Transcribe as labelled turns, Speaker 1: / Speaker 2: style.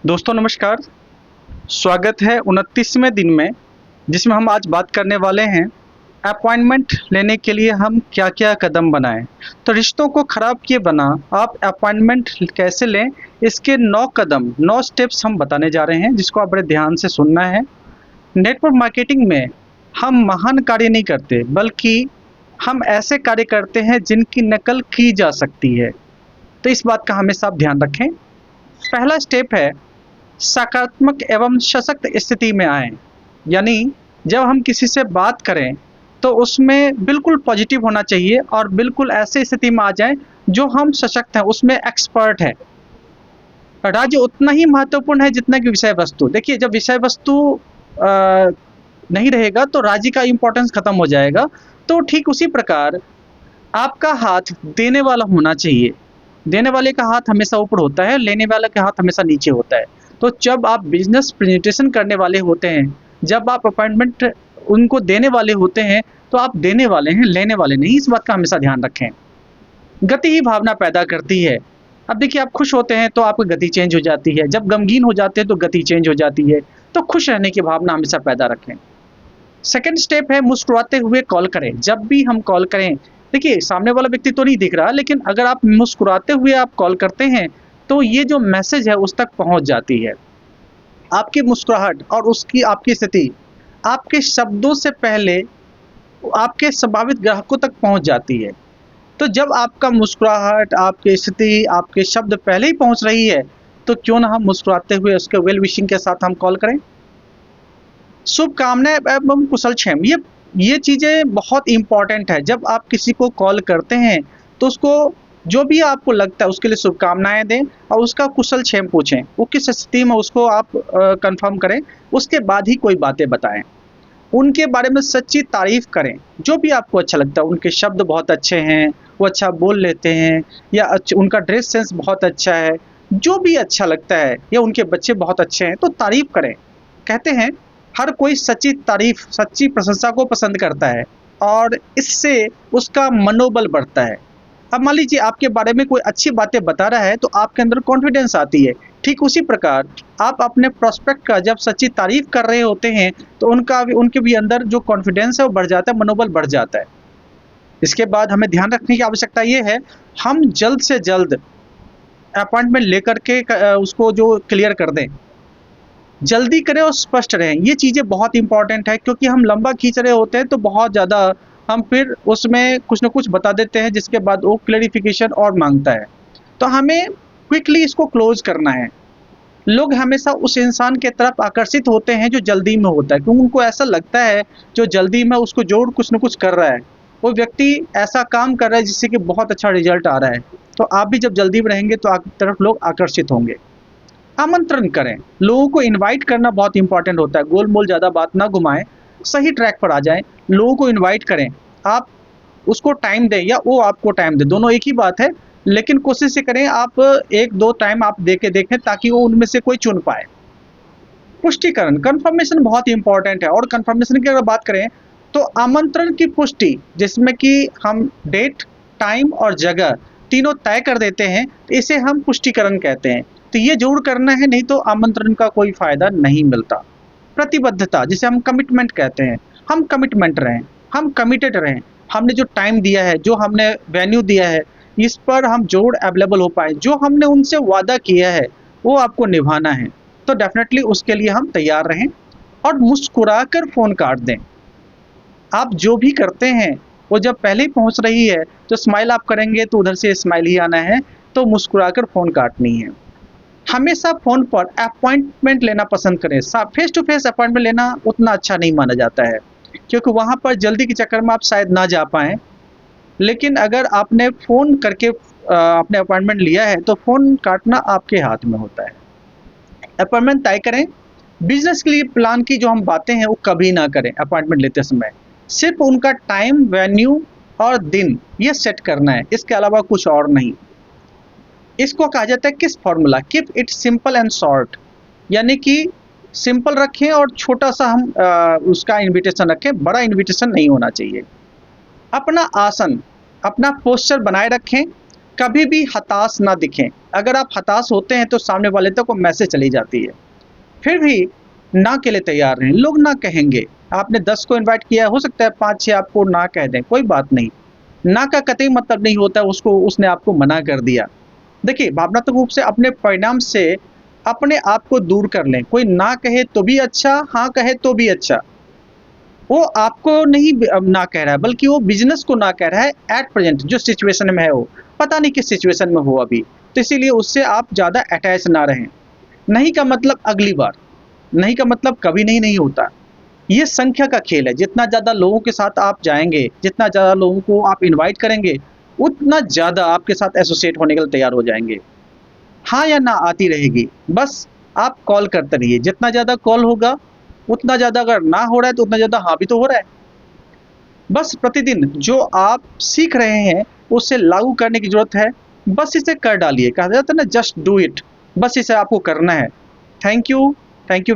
Speaker 1: दोस्तों नमस्कार। स्वागत है 29वें दिन में, जिसमें हम आज बात करने वाले हैं अपॉइंटमेंट लेने के लिए हम क्या-क्या कदम बनाएँ। तो रिश्तों को ख़राब किए बिना आप अपॉइंटमेंट कैसे लें, इसके 9 कदम, 9 स्टेप्स हम बताने जा रहे हैं, जिसको आप बड़े ध्यान से सुनना है। नेटवर्क मार्केटिंग में हम महान कार्य नहीं करते, बल्कि हम ऐसे कार्य करते हैं जिनकी नकल की जा सकती है। तो इस बात का हमेशा आप ध्यान रखें। पहला स्टेप है सकारात्मक एवं सशक्त स्थिति में आएँ। यानी जब हम किसी से बात करें, तो उसमें बिल्कुल पॉजिटिव होना चाहिए और बिल्कुल ऐसी स्थिति में आ जाएँ, जो हम सशक्त हैं, उसमें एक्सपर्ट हैं। राज्य उतना ही महत्वपूर्ण है जितना कि विषय वस्तु। देखिए, जब विषय वस्तु नहीं रहेगा, तो राज्य का इम्पोर्टेंस खत्म हो जाएगा। तो ठीक उसी प्रकार आपका हाथ देने वाला होना चाहिए। देने वाले का हाथ हमेशा ऊपर होता है, लेने वाले का हाथ हमेशा नीचे होता है। तो जब आप बिज़नेस प्रेज़ेंटेशन करने वाले होते हैं, जब आप अपॉइंटमेंट उनको देने वाले होते हैं, तो आप देने वाले हैं, लेने वाले नहीं, इस बात का हमेशा ध्यान रखें। गति ही भावना पैदा करती है। अब देखिए, आप खुश होते हैं तो आपकी गति चेंज हो जाती है, जब गमगीन हो जाते हैं तो गति चेंज हो जाती है। तो खुश रहने की भावना हमेशा पैदा रखें। सेकंड स्टेप है मुस्कुराते हुए कॉल करें। जब भी हम कॉल करें, देखिए सामने वाला व्यक्ति तो नहीं दिख रहा, लेकिन अगर आप मुस्कुराते हुए आप कॉल करते हैं, तो ये जो मैसेज है उस तक पहुँच जाती है। आपकी मुस्कुराहट और उसकी आपकी स्थिति, आपके शब्दों से पहले आपके संभावित ग्राहकों तक पहुँच जाती है। तो जब आपका मुस्कुराहट, आपकी स्थिति, आपके शब्द पहले ही पहुँच रही है, तो क्यों ना हम मुस्कुराते हुए उसके वेल विशिंग के साथ हम कॉल करें। शुभकामनाएँ एवं कुशलक्षेम, ये चीज़ें बहुत इम्पोर्टेंट है। जब आप किसी को कॉल करते हैं, तो उसको जो भी आपको लगता है उसके लिए शुभकामनाएँ दें और उसका कुशलक्षेम पूछें। वो किस स्थिति में उसको आप कन्फर्म करें, उसके बाद ही कोई बातें बताएँ। उनके बारे में सच्ची तारीफ़ करें, जो भी आपको अच्छा लगता है। उनके शब्द बहुत अच्छे हैं, वो अच्छा बोल लेते हैं, या उनका ड्रेस सेंस बहुत अच्छा है, जो भी अच्छा लगता है, या उनके बच्चे बहुत अच्छे हैं, तो तारीफ़ करें। कहते हैं, हर कोई सच्ची तारीफ़, सच्ची प्रशंसा को पसंद करता है और इससे उसका मनोबल बढ़ता है। अब मान लीजिए आपके बारे में कोई अच्छी बातें बता रहा है, तो आपके अंदर कॉन्फिडेंस आती है। ठीक उसी प्रकार आप अपने प्रोस्पेक्ट का जब सच्ची तारीफ़ कर रहे होते हैं, तो उनके भी अंदर जो कॉन्फिडेंस है वो बढ़ जाता है, मनोबल बढ़ जाता है। इसके बाद हमें ध्यान रखने की आवश्यकता ये है, हम जल्द से जल्द अपॉइंटमेंट लेकर के उसको जो क्लियर कर दें। जल्दी करें और स्पष्ट रहें, ये चीज़ें बहुत इम्पोर्टेंट है, क्योंकि हम लंबा खींच रहे होते हैं तो बहुत ज़्यादा हम फिर उसमें कुछ न कुछ बता देते हैं, जिसके बाद वो क्लैरिफ़िकेशन और माँगता है। तो हमें क्विकली इसको क्लोज़ करना है। लोग हमेशा उस इंसान के तरफ आकर्षित होते हैं जो जल्दी में होता है, क्योंकि उनको ऐसा लगता है जो जल्दी में उसको ज़रूर कुछ न कुछ कर रहा है। वो व्यक्ति ऐसा काम कर रहा है जिससे कि बहुत अच्छा रिज़ल्ट आ रहा है। तो आप भी जब जल्दी में रहेंगे तो आपकी तरफ लोग आकर्षित होंगे। आमंत्रण करें, लोगों को इनवाइट करना बहुत इम्पोर्टेंट होता है। गोल-मोल ज़्यादा बात ना घुमाएँ, सही ट्रैक पर आ जाएँ, लोगों को इनवाइट करें। आप उसको टाइम दें या वो आपको टाइम दे, दोनों एक ही बात है, लेकिन कोशिश ये करें आप 1-2 टाइम आप दे के देखें, ताकि वो उनमें से कोई चुन पाए। पुष्टिकरण, कन्फर्मेशन बहुत इम्पोर्टेंट है, और कन्फर्मेशन की अगर बात करें, तो आमंत्रण की पुष्टि, जिसमें कि हम डेट, टाइम और जगह तीनों तय कर देते हैं, तो इसे हम पुष्टिकरण कहते हैं। तो ये ज़रूर करना है, नहीं तो आमंत्रण का कोई फ़ायदा नहीं मिलता। प्रतिबद्धता, जिसे हम कमिटमेंट कहते हैं, हम कमिटमेंट रहें, हम कमिटेड रहें। हमने जो टाइम दिया है, जो हमने वेन्यू दिया है, इस पर हम ज़रूर अवेलेबल हो पाएँ। जो हमने उनसे वादा किया है, वो आपको निभाना है, तो डेफ़िनेटली उसके लिए हम तैयार रहें और मुस्कुराकर फ़ोन काट दें। आप जो भी करते हैं, वो जब पहले ही पहुँच रही है, तो स्माइल आप करेंगे तो उधर से स्माइल ही आना है, तो मुस्कुराकर फ़ोन काटनी है। हमेशा फ़ोन पर अपॉइंटमेंट लेना पसंद करें। फ़ेस टू फ़ेस अपॉइंटमेंट लेना उतना अच्छा नहीं माना जाता है, क्योंकि वहाँ पर जल्दी के चक्कर में आप शायद ना जा पाएँ। लेकिन अगर आपने फ़ोन करके आपने अपॉइंटमेंट लिया है, तो फ़ोन काटना आपके हाथ में होता है। अपॉइंटमेंट तय करें। बिज़नेस के लिए प्लान की जो हम बातें हैं, वो कभी ना करें अपॉइंटमेंट लेते समय। सिर्फ़ उनका टाइम, वेन्यू और दिन, ये सेट करना है, इसके अलावा कुछ और नहीं। इसको कहा जाता है किस formula, keep it simple and short. यानी कि सिंपल रखें और छोटा-सा हम उसका इन्विटेशन रखें, बड़ा इन्विटेशन नहीं होना चाहिए। अपना आसन, अपना पोस्चर बनाए रखें, कभी भी हताश ना दिखें। अगर आप हताश होते हैं तो सामने वाले तक वो मैसेज चली जाती है। फिर भी ना के लिए तैयार रहें, लोग ना कहेंगे। आपने 10 को इनवाइट किया है, हो सकता है 5-6 आपको ना कह दें, कोई बात नहीं। ना का कतई मतलब नहीं होता उसको उसने आपको मना कर दिया। देखिए, भावनात्मक रूप से अपने परिणाम से अपने आप को दूर कर लें। कोई ना कहे तो भी अच्छा, हाँ कहे तो भी अच्छा। वो आपको नहीं ना कह रहा है, बल्कि वो बिज़नेस को ना कह रहा है एट प्रेज़ेंट जो सिचुएशन में है वो। पता नहीं किस सिचुएशन में हो अभी, तो इसीलिए उससे आप ज़्यादा अटैच ना रहें। नहीं का मतलब अगली बार, नहीं का मतलब कभी नहीं नहीं होता। ये संख्या का खेल है, जितना ज़्यादा लोगों के साथ आप जाएँगे, जितना ज़्यादा लोगों को आप इनवाइट करेंगे, उतना ज़्यादा आपके साथ एसोसिएट होने के लिए तैयार हो जाएँगे। हाँ या ना आती रहेगी, बस आप कॉल करते रहिए। जितना ज़्यादा कॉल होगा, उतना ज़्यादा अगर ना हो रहा है, तो उतना ज़्यादा हाँ भी तो हो रहा है। बस प्रतिदिन जो आप सीख रहे हैं, उसे लागू करने की ज़रूरत है। बस इसे कर डालिए, कहा जाता है ना जस्ट डू इट। बस इसे आपको करना है। Thank you very